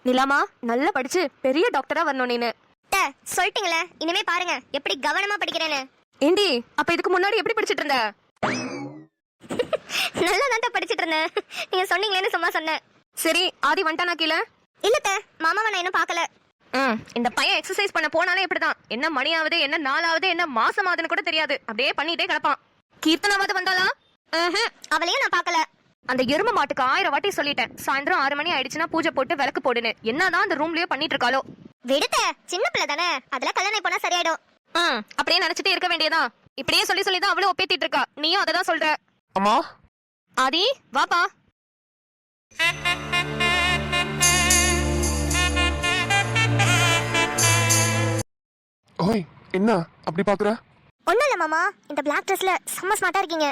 நிலாமா நல்லா படிச்சு பெரிய டாக்டரா வரணும் நீனு. சொல்லிட்டீங்களே, இனிமே பாருங்க எப்படி கவனமா படிக்கிறேன்னு. ஏண்டி அப்ப இதுக்கு முன்னாடி எப்படி படிச்சிட்டு இருந்த? நல்லா தான் படிச்சிட்டு இருந்தேன். நீங்க சொன்னீங்களேன்னு சும்மா சொன்னேன். சரி ஆதி வந்துட்டானா கீழே? இல்ல மாமாவை நான் இன்னும் பார்க்கல. இந்த பையன் எக்ஸசைஸ் பண்ண போனாலே இப்படிதான். என்ன மணி ஆகுது, என்ன நாள் ஆகுது, என்ன மாசம் ஆகுதுன்னு கூட தெரியாது. அப்படியே பண்ணிட்டே கிடப்பான். கீர்த்தனாவது வந்தாளா? அவளையும் நான் பார்க்கல. அந்த எரும மாட்டுக்கு 1000 வாட்டி சொல்லிட்டேன், சாயந்தரம் 6 மணி ஆயிடுச்சுன்னா பூஜை போட்டு விளக்கு போடுன்னு. என்னதான் அந்த ரூம்லயே பண்ணிட்டு இருக்காளோ. விடுத்த, சின்ன பிள்ளை தானே, அதெல்லாம் கல்யாணம் போனா சரியாயிடும். அப்படியே நினைச்சிட்டே இருக்க வேண்டியதான். இப்படியே சொல்லி சொல்லிதான் அவளும் ஒப்பேத்திட்டு இருக்கா. நீயும் அததான் சொல்ற. அம்மா ஆதி வாப்பா. ஓய், என்ன அப்படி பாக்குற? ஒண்ணும் இல்ல மாமா, இந்த பிளாக் ட்ரெஸ்ல செம்ம ஸ்மார்ட்டா இருக்கீங்க.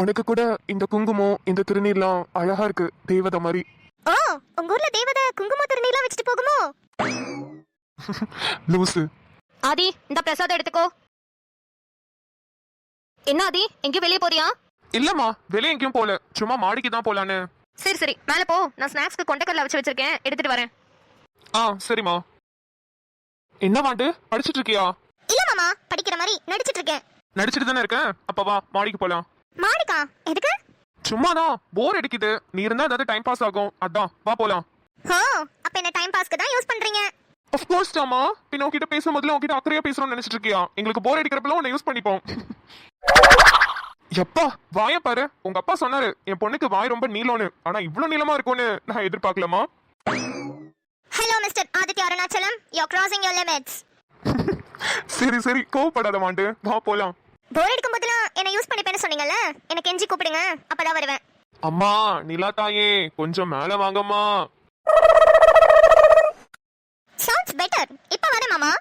உனக்கு கூட இந்த குங்குமம் இந்த திருநீர்லாம் அழகா இருக்கு, தெய்வத மாதிரி. ஓ, உங்க ஊர்ல தேவதை குங்கும திருநீலாம் வச்சுட்டு போகுமோ? லூசு. ஆதி இந்த பிரசாதம் எடுத்துக்கோ. என்ன ஆதி எங்கேயும் வெளியே போறியா? இல்லம்மா, வெளியே எங்கேயும் போல, சும்மா மாடிக்கு தான் போலான்னு. சரி சரி மேல போ, நான் ஸ்நாக்ஸ்க்கு கொண்டைக்கடலை வச்சு வச்சிருக்கேன், எடுத்துட்டு வரேன். சரிம்மா. என்ன வாண்டு, படிச்சிட்டு இருக்கியா? இல்ல மாமா, படிக்கிற மாதிரி நடிச்சிட்டு இருக்கேன். நடிச்சிட்டு தானே இருக்கேன். அப்ப வா மாடிக்கு போலாம். மாடிக்கா? எதுக்கு? சும்மாதான், போர் அடிக்குது. நீ இருந்தா ஏதாவது டைம் பாஸ் ஆகும், அதான் வா போலாம். அப்ப என்ன டைம் பாஸ்க்கு தான் யூஸ் பண்றீங்க? Of course டாமா, பின்ன உன்கிட்ட பேசும்போதுல உன்கிட்ட அக்கறையா பேசுறோம்னு நினைச்சிட்டு இருக்கியா? எங்களுக்கு போர் அடிக்கிறப்பலாம் உன்னை யூஸ் பண்ணிப்போம். எப்பா வாய பாரு, உங்க அப்பா சொன்னாரு என் பொண்ணுக்கு வாய் ரொம்ப நீளம்னு. ஆனா இவ்வளவு நீளமா இருக்கும்னு நான் எதிர்பார்க்கலாமா? Hello mister Aditya Arunachalam, you are crossing your limits. சரி சரி, கோவப்படாத வாண்டு, வா போலாம். போர் அடிக்கும் போதெல்லாம் என்ன யூஸ் பண்ணிப்பேன்னு சொன்னீங்கல்ல, எனக்கு கெஞ்சி கூப்பிடுங்க, அப்பதான் வருவேன். அம்மா நிலா தாயே, கொஞ்சம் மேல வாங்கம்மா. Sounds better. இப்ப வரேன் மாமா.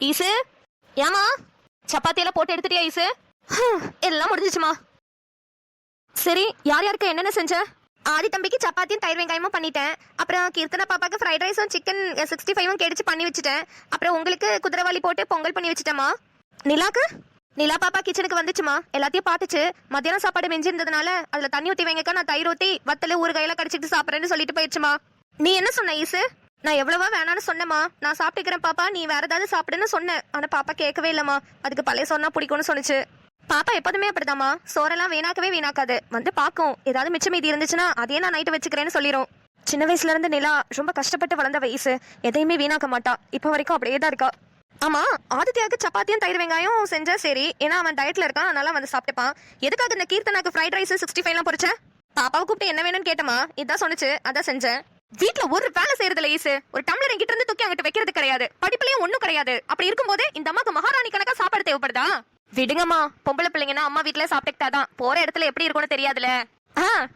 ஈசு ஏமா சப்பாத்தி எல்லாம் போட்டு எடுத்துட்டியா ஈசு? எல்லாம் முடிஞ்சிச்சுமா. சரி யார் யாருக்கு என்னென்ன செஞ்ச? ஆதி தம்பிக்கு சப்பாத்தியும் தயிர் வெங்காயமும் பண்ணிட்டேன். அப்புறம் கீர்த்தனா பாப்பாக்கு ஃப்ரைட் ரைஸும் சிக்கன் 65 கேடிச்சு பண்ணி வச்சுட்டேன். அப்புறம் உங்களுக்கு குதிரைவாளி போட்டு பொங்கல் பண்ணி வச்சுட்டேமா. நிலாக்கு? நிலா பாப்பா கிச்சனுக்கு வந்துச்சுமா, எல்லாத்தையும் பார்த்துச்சு. மத்தியானம் சாப்பாடு மிஞ்சி இருந்ததுனால அதுல தண்ணி ஊற்றி வைங்கக்கா, நான் தயிர் ஊற்றி வத்தல ஊறுகாயெல்லாம் கடிச்சிட்டு சாப்பிட்றேன்னு சொல்லிட்டு போயிடுச்சுமா. நீ என்ன சொன்ன ஈசு? நான் எவ்வளவா வேணான்னு சொன்னேமா, நான் சாப்பிட்டுக்கிறேன் பாப்பா, நீ வேற ஏதாவது சாப்பிடுன்னு சொன்னேன். ஆனா பாப்பா கேட்கவே இல்லம்மா, அதுக்கு பழைய சொன்னா பிடிக்கும்னு சொன்னிச்சு. பாப்பா எப்போதுமே அப்படிதாம்மா, சோறெல்லாம் வீணாக்கவே வீணாக்காது. வந்து பாக்கும், ஏதாவது மிச்சம் மீதி இருந்துச்சுன்னா அதையே நான் நைட்டு வச்சுக்கிறேன்னு சொல்லிடும். சின்ன வயசுல இருந்து நிலா ரொம்ப கஷ்டப்பட்டு வளர்ந்த வயசு, எதையுமே வீணாக்க மாட்டா. இப்போ வரைக்கும் அப்படியே தான் இருக்கா. ஆமா, ஆதித்யாவுக்கு சப்பாத்தியும் தயிர் வெங்காயம் செஞ்சா சரி, ஏன்னா அவன் டயட்ல இருக்கான், அதனால வந்து சாப்பிட்டுப்பான். எதுக்காக இந்த கீர்த்தனாக்கு ஃப்ரைட் ரைஸ் 65 பொரிச்ச? பாப்பாவை கூப்பிட்டு என்ன வேணும்னு கேட்டமா, இதான் சொன்னிச்சு, அதான் செஞ்சேன். வீட்ல ஒரு வேலை செய்யறதுல ஈசு, ஒரு டம்ளர் என்கிட்ட இருந்து தூக்கி அங்கிட்ட வைக்கிறது கிடையாது, படிப்புலயும் ஒண்ணும் கிடையாது. அப்படி இருக்கும்போது இந்த அம்மாக்கு மகாராணி கணக்கா சாப்பாடு தேவைப்படுதா? விடுங்கம்மா, பொம்பளை பிள்ளைங்கன்னா அம்மா வீட்டுல சாப்பிட்டுக்கிட்டாதான், போற இடத்துல எப்படி இருக்கும்னு தெரியாதுல.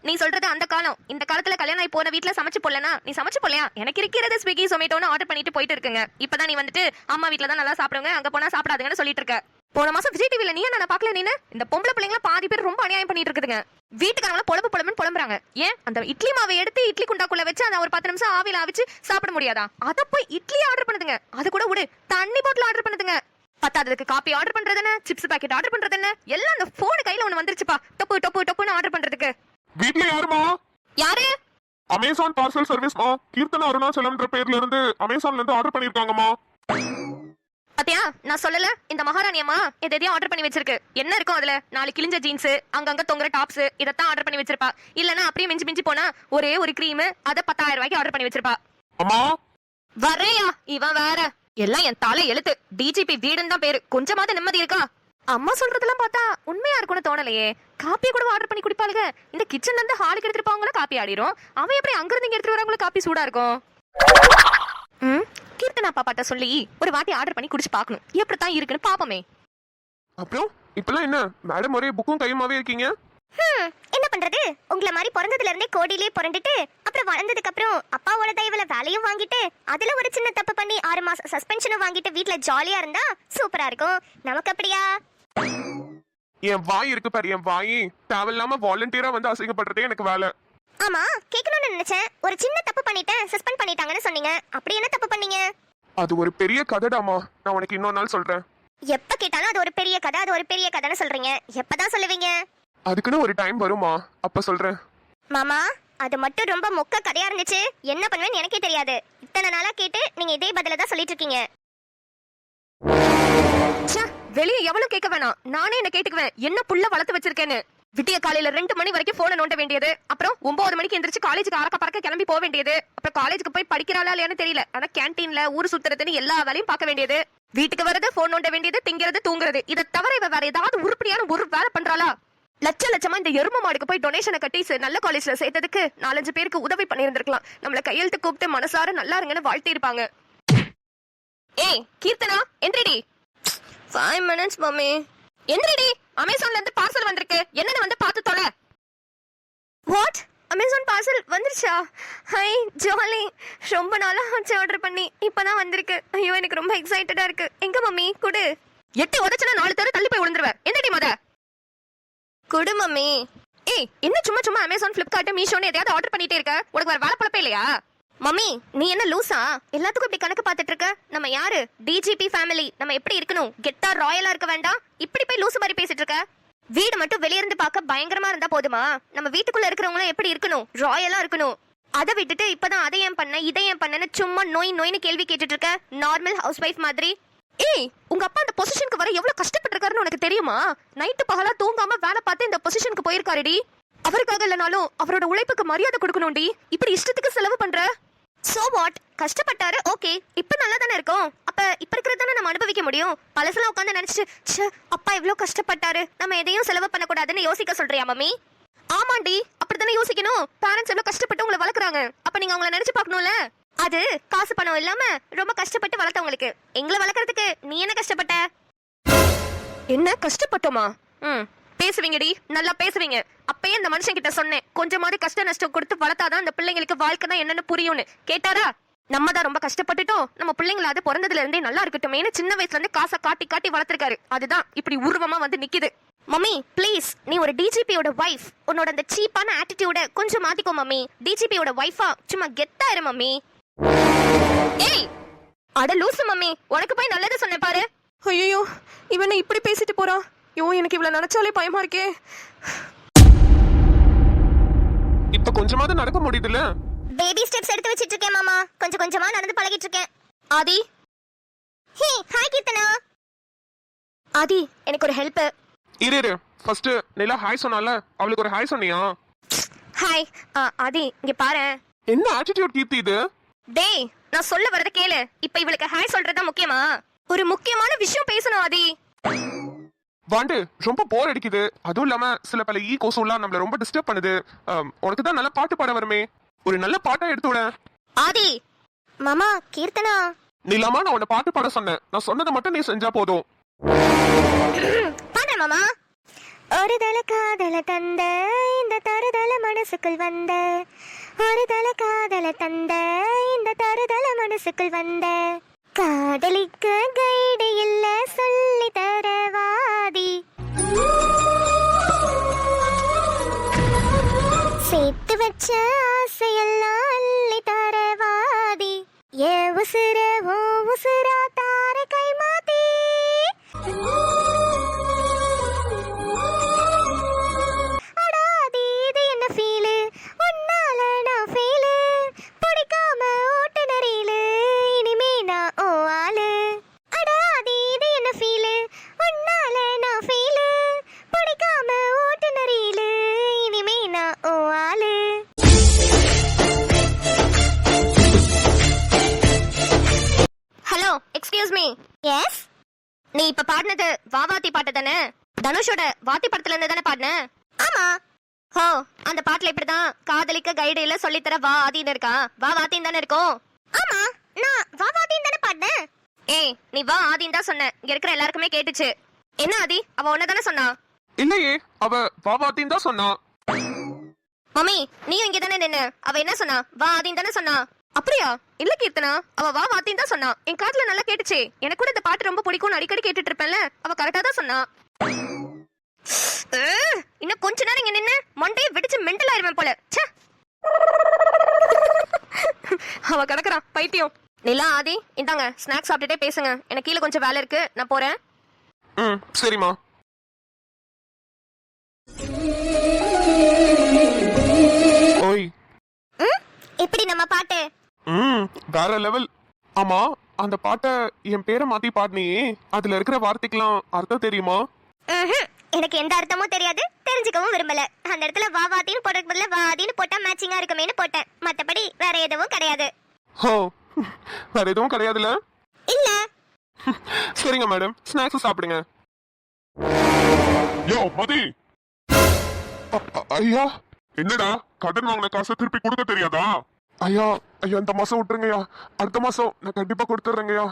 நீ சொல்றது அந்த காலம். இந்த காலத்துல கல்யாணம் ஆகி போன வீட்டுல சமைச்சு போடலனா, நீ சமைச்சு போடலையா? எனக்கு இருக்கிறது ஸ்விக்கி சொமேட்டோன்னு ஆர்டர் பண்ணிட்டு போயிட்டு இருக்குங்க. இப்பதான் நீ வந்துட்டு அம்மா வீட்டுல தான் நல்லா சாப்பிடுங்க, அங்க போனா சாப்பிடாதுங்கன்னு சொல்லிட்டு இருக்க. போன மாசம் விஜய் டிவில நீ நான் பாக்கல. நீனு இந்த பொம்பளை பிள்ளைங்கள பாதி பேர் ரொம்ப அநியாயம் பண்ணிட்டு இருக்குதுங்க. வீட்டுக்காரங்கள பொழப்பு பொழப்புன்னு புலம்புறாங்க. ஏன் அந்த இட்லி மாவை எடுத்து இட்லி குண்டாக்குள்ள வச்சு அதை ஒரு 10 நிமிஷம் ஆவில ஆவிச்சு சாப்பிட முடியாதா? அத போய் இட்லி ஆர்டர் பண்ணுதுங்க. அது கூட விடு, தண்ணி பாட்டில் ஆர்டர் பண்ணுதுங்க. பத்தாததுக்கு காப்பி ஆர்டர் பண்றது என்ன, சிப்ஸ் பாக்கெட் ஆர்டர் பண்றது என்ன, எல்லாம் அந்த போன் கையில ஒண்ணு வந்துருச்சுப்பா, டொப்பு டொப்பு டொப்புன்னு ஆர்டர் பண்றதுக்கு. வீட்ல யாருமா? யாரு? அமேசான் பார்சல் சர்வீஸ்மா. கீர்த்தனா அருணாச்சலம்ன்ற பேர்ல இருந்து அமேசான்ல இருந்து ஆர்டர் பண்ணிருக்காங்கம்மா. பாத்தியா, நான் சொல்லல, இந்த மகாராணி அம்மா எதையும் ஆர்டர் பண்ணி வச்சிருக்கு. என்ன இருக்கும் அதுல? 4 கிழிஞ்ச ஜீன்ஸ், அங்கங்க தொங்குற டாப்ஸ், இதத்தான் ஆர்டர் பண்ணி வச்சிருப்பா. இல்லனா அப்படியே மிஞ்சி மிஞ்சி போனா ஒரே ஒரு கிரீம், அத 10,000 ரூபாய்க்கு ஆர்டர் பண்ணி வச்சிருப்பா. அம்மா வரையா, இவன் வேற. எல்லாம் என் தலை எழுத்து. டிஜிபி வீடுன்னு தான் பேரு, கொஞ்சமாவது நிம்மதி இருக்கா? அம்மா சொல்றதெல்லாம் பார்த்தா உண்மையா இருக்கும்னு தோணலையே. காப்பியை கூட ஆர்டர் பண்ணி குடிப்பாளுங்க. இந்த கிச்சன்ல இருந்து ஹாலுக்கு எடுத்துட்டு போவாங்களா காப்பி ஆடிரும். அவன் எப்படி அங்க இருந்து இங்க எடுத்துட்டு வரவங்களுக்கு காப்பி சூடா இருக்கும்? கீர்த்தனா பாப்பாட்ட சொல்லி ஒரு வாட்டி ஆர்டர் பண்ணி குடிச்சு பார்க்கணும், எப்படித்தான் இருக்குன்னு பாப்போமே. அப்புறம் இப்பெல்லாம் என்ன மேடம் ஒரே புக்கும் கையுமாவே இருக்கீங்க? என்ன பண்றது, உங்களை மாதிரி பிறந்ததுல இருந்தே கோடியிலே பிறந்துட்டு, அப்புறம் வளர்ந்ததுக்கு அப்புறம் அப்பாவோட தயவுல வேலையும் வாங்கிட்டு, அதுல ஒரு சின்ன தப்பு பண்ணி 6 மாசம் சஸ்பென்ஷனும் வாங்கிட்டு வீட்டுல ஜாலியா இருந்தா சூப்பரா இருக்கும். நமக்கு அப்படியா? என் வாய் இருக்கு பாரு, என் வாய் தேவையில்லாம வாலண்டியரா வந்து அசிங்கப்படுறதே எனக்கு வேலை. ஆமா, கேட்கணும்னு நினைச்சேன். ஒரு சின்ன தப்பு பண்ணிட்டேன், சஸ்பெண்ட் பண்ணிட்டாங்கன்னு சொன்னீங்க. அப்படி என்ன தப்பு பண்ணீங்க? அது ஒரு பெரிய கதைடாமா, நான் உனக்கு இன்னொரு நாள் சொல்றேன். எப்ப கேட்டாலும் அது ஒரு பெரிய கதை, அது ஒரு பெரிய கதைன்னு சொல்றீங்க. எப்பதான் சொல்லுவீங்க? அதுக்குன்னு ஒரு டைம் வருமா, அப்ப சொல்றேன். மாமா, அது மட்டும் ரொம்ப மொக்க கதையா இருந்துச்சு. என்ன பண்ணுவேன்னு எனக்கே தெரியாது. இத்தனை நாளா கேட்டு நீங்க இதே பதில தான் சொல்லிட்டு இருக்கீங்க. வெளியே எவ்வளவு கேட்க வேணாம், நானே என்ன கேட்டுக்குவேன் என்ன புள்ள வளர்த்து வச்சிருக்கேன்னு. விட்டிய காலையில 2 மணி வரைக்கும் போனை நோண்ட வேண்டியது, அப்புறம் 9 மணிக்கு எந்திரிச்சு காலேஜுக்கு அறக்க பறக்க கிளம்பி போக வேண்டியது, அப்புறம் காலேஜுக்கு போய் படிக்கிறாளா இல்லையான்னு தெரியல, ஆனா கேன்டீன்ல ஊர் சுத்துறதுன்னு எல்லா வேலையும் பார்க்க வேண்டியது, வீட்டுக்கு வரது போன் நோண்ட வேண்டியது, திங்கிறது தூங்குறது. இதை தவிர இவ வேற ஏதாவது உருப்படியான ஒரு வேலை பண்றாளா? லட்சமா இந்த எரும மாடுக்கு போய் டொனேஷனை கட்டி நல்ல காலேஜ்ல சேர்த்ததுக்கு 4-5 பேருக்கு உதவி பண்ணியிருந்திருக்கலாம். நம்மள கையெழுத்து கூப்பிட்டு மனசார நல்லா இருங்கன்னு வாழ்த்தி இருப்பாங்க. ஏய் கீர்த்தனா, எந்திரிடி. 5 minutes மம்மி. எந்திரிடி, அமேசான்ல இருந்து பார்சல் வந்திருக்கு, என்னன்னு வந்து பார்த்து தொலை. வாட்? அமேசான் பார்சல் வந்துருச்சா? Hi jolly. ரொம்ப நாளா ஆச்சு ஆர்டர் பண்ணி, இப்பதான் வந்திருக்கு. ஐயோ எனக்கு ரொம்ப எக்ஸைட்டடா இருக்கு. எங்க மம்மி குடு. 8 உதச்சனா 4 தடவை தள்ளி போய் விழுந்துருவேன். எந்திரிடி மொத. குடு மம்மி. ஏய் என்ன சும்மா அமேசான் பிளிப்கார்ட் மீஷோன்னு எதையாவது ஆர்டர் பண்ணிட்டே இருக்க? உனக்கு வேற வேலை பழப்பே இல்லையா? மம்மி நீ என்ன லூசா? எல்லாத்துக்கும் இப்படி கணக்கு பார்த்துட்டு இருக்க? நம்ம யாரு? DGP family. நம்ம எப்படி இருக்கணும்? கெத்தா ராயலா இருக்க வேண்டாம். இப்படி போய் லூசு மாதிரி பேசிட்டு இருக்க. வீடு மட்டும் வெளிய இருந்து பார்க்க பயங்கரமா இருந்தா போதுமா? நம்ம வீட்டுக்குள்ள இருக்கிறவங்களும் எப்படி இருக்கணும்? ராயலா இருக்கணும். அதை விட்டுட்டு இப்பதான் அதை ஏன் பண்ண இதை ஏன் பண்ணன்னு சும்மா நோயின்னு கேள்வி கேட்டுட்டு இருக்க, நார்மல் ஹவுஸ் ஒய்ஃப் மாதிரி. ஏய் உங்க அப்பா அந்த பொசிஷனுக்கு வர எவ்வளவு கஷ்டப்பட்டிருக்காருன்னு உனக்கு தெரியுமா? நைட்டு பகலா தூங்காம வேலை பார்த்து இந்த பொசிஷனுக்கு போயிருக்காருடி. அவருக்காக இல்லனாலும் அவரோட உழைப்புக்கு மரியாதை கொடுக்கணும்டி. இப்படி இஷ்டத்துக்கு செலவு பண்ற. So what? கஷ்டப்பட்டாரு, ஓகே. இப்ப நல்லா தானே இருக்கும். அப்ப இப்ப இருக்கிறது தானே நம்ம அனுபவிக்க முடியும். பழசெல்லாம் உட்காந்து நினைச்சிட்டு அப்பா எவ்வளவு கஷ்டப்பட்டாரு, நம்ம எதையும் செலவு பண்ணக்கூடாதுன்னு யோசிக்க சொல்றியா மம்மி? ஆமாண்டி, அப்படித்தானே யோசிக்கணும். பேரண்ட்ஸ் எவ்வளவு கஷ்டப்பட்டு உங்களை வளர்க்குறாங்க. அப்ப நீங்க அவங்கள நினைச்சு பார்க்கணும்ல. அது காசு பணம் இல்லாம ரொம்ப கஷ்டப்பட்டு வளர்த்தவங்களுக்கு. எங்களை வளர்க்கறதுக்கு நீ என்ன கஷ்டப்பட்ட? என்ன கஷ்டப்பட்டோமா? பேசுவீங்கடி, நல்லா பேசுவீங்க. அப்பயே இந்த மனுஷன் கிட்ட சொன்னேன், கொஞ்சமாவது கஷ்ட நஷ்டம் கொடுத்து வளர்த்தாதான் அந்த பிள்ளைங்களுக்கு வாழ்க்கைனா என்னன்னு புரியும்னு. கேட்டாரா? நம்ம தான் ரொம்ப கஷ்டப்பட்டுட்டோம், நம்ம பிள்ளைங்களாவது பிறந்ததுல இருந்தே நல்லா இருக்கட்டுமேனு சின்ன வயசுல இருந்து காசை காட்டி காட்டி வளர்த்திருக்காரு. அதுதான் இப்படி உருவமா வந்து நிக்குது. மம்மி ப்ளீஸ், நீ ஒரு டிஜிபியோட வைஃப். உன்னோட அந்த சீப்பான ஆட்டிடியூட கொஞ்சம் மாத்திக்கோ மம்மி. டிஜிபியோட வைஃபா சும்மா கெத்தா இரு மம்மி. ஏய் அட லூசு மம்மி, உனக்கு போய் நல்லது சொன்னேன் பாரு. ஐயோ இவனை இப்படி பேசிட்டு போறா. ஐயோ எனக்கு இவ்வளவு நினைச்சாலே பயமா இருக்கே. இப்ப கொஞ்சமாவது நடக்க முடியுதுல்ல? பேபி ஸ்டெப்ஸ் எடுத்து வச்சிட்டு இருக்கேன் மாமா. கொஞ்சம் கொஞ்சமா நடந்து பழகிட்டு இருக்கேன். ஆதி. Hey hi Keerthana. ஆதி எனக்கு ஒரு ஹெல்ப். இரு ஃபர்ஸ்ட் நிலா ஹாய் சொன்னால, அவளுக்கு ஒரு ஹாய் சொன்னியா? ஹாய். ஆதி இங்க பாரு. என்ன ஆட்டிடியூட் கீர்த்தி இது? டேய் நான் சொல்ல வரத கேளு. இப்ப இவளுக்கு ஹாய் சொல்றதா முக்கியமா? ஒரு முக்கியமான விஷயம் பேசணும் ஆதி. வாண்டு ரொம்ப போர் அடிக்குது. அதுவும் இல்லாம சில பல கொசுலாம் நம்மள ரொம்ப டிஸ்டர்ப் பண்ணுது. உனக்கு தான் நல்ல பாட்டு பாட வருமே, ஒரு நல்ல பாட்டா எடுத்து விட. ஆதி. மாமா கீர்த்தனா. நிலாமா நான் உன்னை பாட்டு பாட சொன்னேன். நான் சொன்னதை மட்டும் நீ செஞ்சா போதும். பாடுறேன் மாமா. ஒரு தல காதல தந்த இந்த தருதல மனசுக்குள் வந்த, ஒரு தல காதல தந்த இந்த தருதல மனசுக்குள் வந்த, காதலிக்க கைடு இல்ல சொல்லி தரவாதி, சேர்த்து வச்ச ஆசையெல்லாம் அள்ளி தரவாதி, ஏ உசுர ஓ உசுரா தார கை மாத்தி, அடாதி இது என்ன ஃபீலு, உன்னால நான் ஃபீலு, பிடிக்காம ஓட்டு நரியிலு, இனிமே நான் ஓ ஆளு, அடாதி இது என்ன ஃபீலு, உன்னால நான் ஃபீலு, பிடிக்காம ஓட்டு நரியிலு, இனிமே நான் ஓ ஆளு. Hello excuse me. எஸ். நீ இப்ப பாடினது வாவாத்தி பாட்டு தானே? தனுஷோட வாத்தி படத்துல இருந்து தானே பாடின? ஆமா. ஹோ அந்த பாட்டுல இப்படிதான் காதலிக்க கைடு இல்ல சொல்லித்தர வா ஆதின்னு இருக்கா? வா வாத்தின்னு தானே இருக்கும். ஆமா நான் வாவாதின்னு தானே பாடினேன். ஏய் நீ வா ஆதின்னு தான் சொன்ன, இங்க இருக்கிற எல்லாருக்குமே கேட்டுச்சு. என்ன ஆதி, அவ உன்ன தானே சொன்னா? இல்லையே, அவ வாவாத்தின்னு தான் சொன்னா. மம்மி நீயும் இங்க தானே நின்னு, அவ என்ன சொன்னா? வா ஆதின்னு தானே சொன்னா. அப்படியா? இல்ல கீர்த்தனா, அவ வா வாத்தின்னு தான் சொன்னா. என் காதுல நல்லா கேட்டுச்சு. எனக்கு கூட இந்த பாட்டு ரொம்ப பிடிக்கும்னு அடிக்கடி கேட்டுட்டு இருப்பேன்ல, அவ கரெக்டா தான் சொன்னா. இன்னும் கொஞ்ச நேரம் இங்க நின்னு மண்டையை வெடிச்சு மெண்டல் ஆயிருவேன் போல. அவ கிடக்குறான் பைத்தியம். நிலா ஆதி இந்தாங்க ஸ்நாக்ஸ் சாப்பிட்டுட்டே பேசுங்க. எனக்கு கீழே கொஞ்சம் வேலை இருக்கு, நான் போறேன். சரிம்மா. ஓய் வேற லெவல். ஆமா, அந்த பாட்டை என் பேரை மாத்தி பாடினியே, அதுல இருக்கிற வார்த்தைக்கெல்லாம் அர்த்தம் தெரியுமா? ம்ஹும். எனக்கு எந்த அர்த்தமும் தெரியாது, தெரிஞ்சுக்கவும் விரும்பல. அந்த இடத்துல வா வாத்தின்னு போட்டதுக்கு பதிலா வாதின்னு போட்டா மேட்சிங்கா இருக்குமேனு போட்டேன். மத்தபடி வேற எதுவும் கிடையாது. ஓ, வேற எதுவும் கிடையாதுல்ல? இல்ல. சரிங்க மேடம், ஸ்நாக்ஸ் சாப்பிடுங்க. யோ மதி, ஐயா என்னடா கடன் வாங்கின காசை திருப்பி கொடுக்க தெரியாதா? ஐயா ஐயா, இந்த மாசம் விட்டுருங்கய்யா, அடுத்த மாசம் நான் கண்டிப்பா கொடுத்துட்றேங்கய்யா.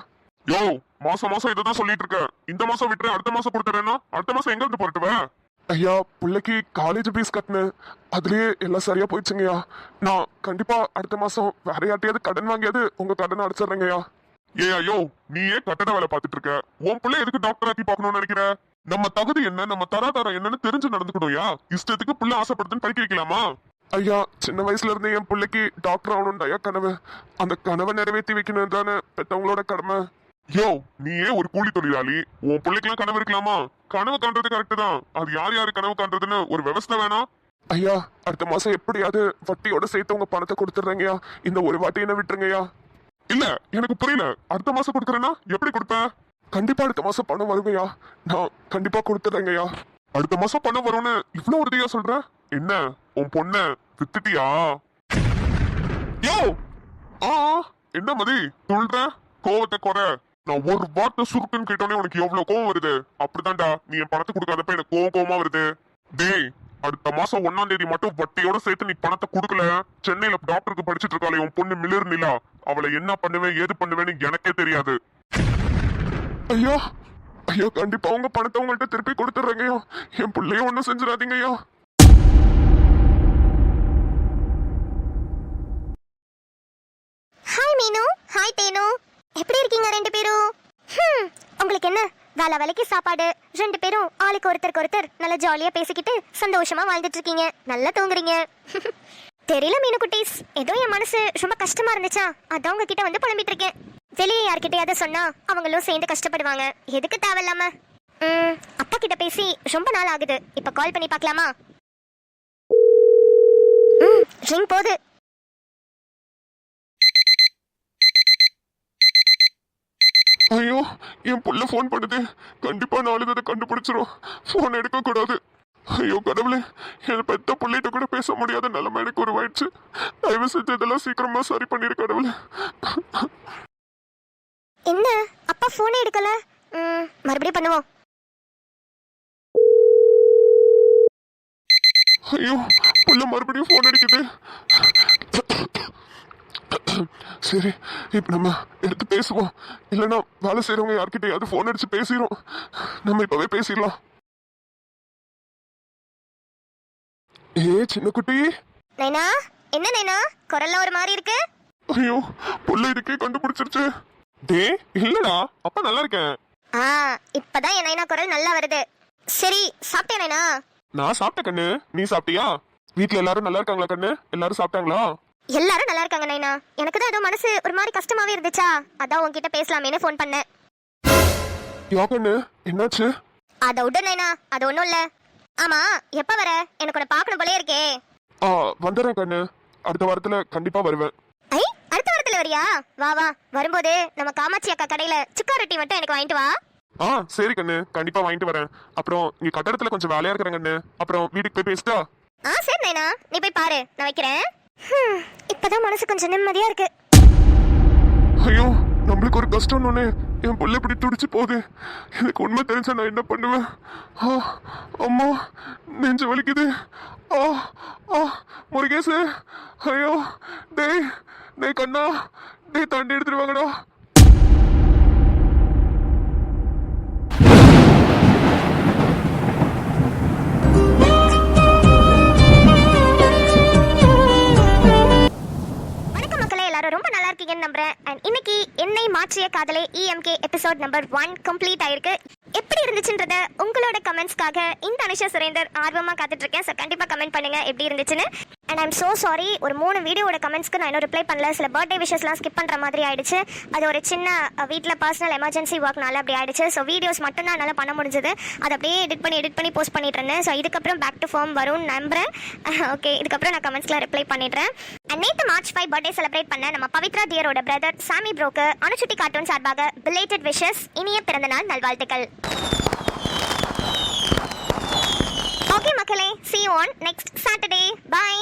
யோ மாசம் மாசம் இதான் சொல்லிட்டு இருக்க. இந்த மாசம் விட்டுறேன், அடுத்த மாசம் கொடுத்துறேன்னா அடுத்த மாசம் எங்க இருந்து போட்டுவேன்? ஐயா, பிள்ளைக்கு காலேஜ் ஃபீஸ் கட்டினேன், அதுலயே எல்லாம் சரியா போயிடுச்சுங்கய்யா. நான் கண்டிப்பா அடுத்த மாசம் வேற யார்ட்டையாவது கடன் வாங்கியாவது உங்க கடனை அடைச்சிடுறேங்கய்யா. ஏ ஐயோ, நீ ஏன் கட்டட வேலை பார்த்துட்டு இருக்க? உன் பிள்ளை எதுக்கு டாக்டர் ஆக்கி பார்க்கணும்னு நினைக்கிற? நம்ம தகுதி என்ன, நம்ம தராதரம் என்னன்னு தெரிஞ்சு நடந்துக்கணும்யா. இஷ்டத்துக்கு பிள்ளை ஆசைப்படுதுன்னு படிக்க வைக்கலாமா? ஐயா, சின்ன வயசுல இருந்து என் பிள்ளைக்கு டாக்டர் ஆகணும்னு ஐயா கனவு. அந்த கனவை நிறைவேற்றி வைக்கணும் தானே பெற்றவங்களோட கடமை. யோ நீ ஏன் ஒரு கூலி தொழிலாளி? உன் பிள்ளைக்கெல்லாம் கனவு இருக்கலாமா? கனவு காண்றது கரெக்ட் தான். அது யார் யாரு கனவு காண்றதுன்னு ஒரு விவசாய வேணாம். ஐயா, அடுத்த மாசம் எப்படியாவது வட்டியோட சேர்த்து உங்க பணத்தை கொடுத்துட்றேங்கய்யா. இந்த ஒரு வாட்டி என்ன விட்டுருங்கய்யா. இல்ல எனக்கு புரியல. அடுத்த மாசம் கொடுக்கறேன்னா எப்படி கொடுப்ப? கண்டிப்பா அடுத்த மாசம் பணம் வருங்கய்யா, நான் கண்டிப்பா கொடுத்துட்றேங்கய்யா. அடுத்த மாசம் பணம் வரும்னு இவ்வளவு உறுதியா சொல்ற? என்ன உன் பொண்ண வித்துட்டியா? யோ ஆ என்ன மதி சொல்ற? கோவத்தை குறை. நான் ஒரு வார்த்தை சுருக்குன்னு கேட்டோன்னே உனக்கு எவ்வளவு கோவம் வருது. அப்படிதான்டா, நீ என் பணத்தை கொடுக்காதப்ப எனக்கு கோவமா வருது. டேய், அடுத்த மாசம் 1ஆம் தேதி மட்டும் வட்டியோட சேர்த்து நீ பணத்தை கொடுக்கல, சென்னையில டாக்டருக்கு படிச்சுட்டு இருக்காளே உன் பொண்ணு மிளிர் நிலா, அவளை என்ன பண்ணுவேன் ஏது பண்ணுவேன்னு எனக்கே தெரியாது. ஐயா ஐயா, கண்டிப்பா உங்க பணத்தை உங்கள்கிட்ட திருப்பி கொடுத்துட்றேங்கய்யா. என் பிள்ளைய ஒன்றும் செஞ்சிடாதீங்கய்யா. ஹாய் மீனு, ஹாய் தேனு, எப்படி இருக்கீங்க ரெண்டு பேரும்? உங்களுக்கு என்ன வேலை வேலைக்கு சாப்பாடு, ரெண்டு பேரும் ஆளுக்கு ஒருத்தருக்கு ஒருத்தர் நல்லா ஜாலியா பேசிக்கிட்டு சந்தோஷமா வாழ்ந்துட்டு இருக்கீங்க, நல்லா தூங்குறீங்க. தெரியல மீனு குட்டீஸ், ஏதோ என் மனசு ரொம்ப கஷ்டமா இருந்துச்சா, அதான் உங்ககிட்ட வந்து புலம்பிட்டு இருக்கேன். வெளியே யார்கிட்டயாவது சொன்னா அவங்களும் சேர்ந்து கஷ்டப்படுவாங்க, எதுக்கு தேவையில்லாம. அப்பா கிட்ட பேசி ரொம்ப நாள் ஆகுது, இப்ப கால் பண்ணி பார்க்கலாமா? ரிங் போகுது. ஐயோ, என் புள்ள ஃபோன் பண்ணுது, கண்டிப்பா நாலு இதை கண்டுபிடிச்சிரும். ஃபோன் எடுக்க கூடாது. ஐயோ கடவுளே, என் பெத்த பிள்ளைகிட்ட கூட பேச முடியாத நிலைமை எனக்கு உருவாயிடுச்சு. தயவு செஞ்சு இதெல்லாம் சீக்கிரமா சரி பண்ணிரு கடவுளே. என்ன அப்பா போனே எடுக்கல? மறுபடியும் பண்ணுவோம். ஐயோ, புள்ள மறுபடியும் ஃபோன் அடிக்குது. சரி, இப்ப நம்ம எடுத்து பேசுவோம். இல்லைன்னா வேலை செய்யறவங்க யார்கிட்டயாவது ஃபோன் அடிச்சு பேசிடும். நம்ம இப்பவே பேசிடலாம். ஏ சின்ன குட்டி. நைனா, என்ன நைனா குரல்ல ஒரு மாதிரி இருக்கு? ஐயோ, புள்ள இதுக்கே கண்டுபிடிச்சிருச்சு. டே இல்லடா, அப்பா நல்லா இருக்கேன். இப்பதான் என் நைனா குரல் நல்லா வருது. சரி, சாப்பிட்டேன் நைனா? நான் சாப்பிட்ட கண்ணு, நீ சாப்பிட்டியா? வீட்ல எல்லாரும் நல்லா இருக்காங்களா கண்ணு? எல்லாரும் சாப்பிட்டாங்களா? எல்லாரும் நல்லா இருக்காங்க நைனா. எனக்கு தான் ஏதோ மனசு ஒரு மாதிரி கஷ்டமாவே இருந்துச்சா, அதான் உன்கிட்ட பேசலாமேன்னு ஃபோன் பண்ணேன். யா கண்ணு, என்னாச்சு? அதை விடு நைனா, அது ஒண்ணும் இல்ல. ஆமா, எப்ப வர? எனக்கு உன்னை பார்க்கணும் போலே இருக்கே. வந்துடுறேன் கண்ணு, அடுத்த வாரத்துல கண்டிப்பா வருவேன். ஐ, அடுத்த வாரத்துல வரியா? வா வா, வரும்போது நம்ம காமாட்சி அக்கா கடையில சுக்கா ரொட்டி மட்டும் எனக்கு வாங்கிட்டு வா. சரி கண்ணு, கண்டிப்பா வாங்கிட்டு வரேன். அப்புறம் இங்க கட்டடத்துல கொஞ்சம் வேலையா இருக்கிறேன் கண்ணு, அப்புறம் வீட்டுக்கு போய் பேசிட்டா? சரி நைனா, நீ போய் பாரு, நான் வைக்கிறேன். இப்பதான் மனசு கொஞ்சம் நிம்மதியா இருக்கு. ஐயோ, நம்மளுக்கு ஒரு கஷ்டம் ஒண்ணு, என் புள்ள இப்படி துடிச்சு போகுது. எனக்கு உண்மை தெரிஞ்சா நான் என்ன பண்ணுவேன்? அம்மா, நெஞ்சு வலிக்குது. முருகேசு, ஐயோ, டேய் டேய் கண்ணா, டேய் தண்டி எடுத்துட்டு வாங்கடா. ரொம்ப நல்லா இருக்கீங்கன்னு நம்புறேன். அண்ட் இன்னைக்கு என்னை மாற்றிய காதலே EMK எபிசோட் நம்பர் 1 கம்ப்ளீட் ஆயிருக்கு. எப்படி இருந்துச்சுன்றத உங்களோட கமெண்ட்ஸ்க்காக இந்த அனுஷா சுரேந்தர் ஆர்வமா காத்துட்டு இருக்கேன். ஸோ கண்டிப்பா கமெண்ட் பண்ணுங்க எப்படி இருந்துச்சுன்னு. அண்ட் ஐம் ஸோ சாரி, ஒரு 3 வீடியோட கமெண்ட்ஸ்க்கு நான் இன்னும் ரிப்ளை பண்ணல. சில பர்த்டே விஷஸ்லாம் ஸ்கிப் பண்ணுற மாதிரி ஆயிடுச்சு. அது ஒரு சின்ன வீட்டில் பர்சனல் எமர்ஜென்சி ஒர்க்னால அப்படி ஆயிடுச்சு. ஸோ வீடியோஸ் மட்டும் தான் என்னால் பண்ண முடிஞ்சது. அதை அப்படியே எடிட் பண்ணி போஸ்ட் பண்ணிட்டு இருந்தேன். ஸோ இதுக்கப்புறம் பேக் டு ஃபார்ம் வரும்னு நம்புறேன். ஓகே, இதுக்கப்புறம் நான் கமெண்ட்ஸ்லாம் ரிப்ளை பண்ணிடுறேன். அண்ட் நேற்று March 5 பர்த்டே செலிப்ரேட் பண்ண நம்ம பவித்ரா டியரோட பிரதர் சாமி ப்ரோக்கு அனுச்சுட்டி கார்ட்டூன் சார்பாக பிலேட்டட் விஷஸ், இனிய பிறந்தநாள் நல்வாழ்த்துக்கள். ஓகே மக்களே, see you on next Saturday. Bye.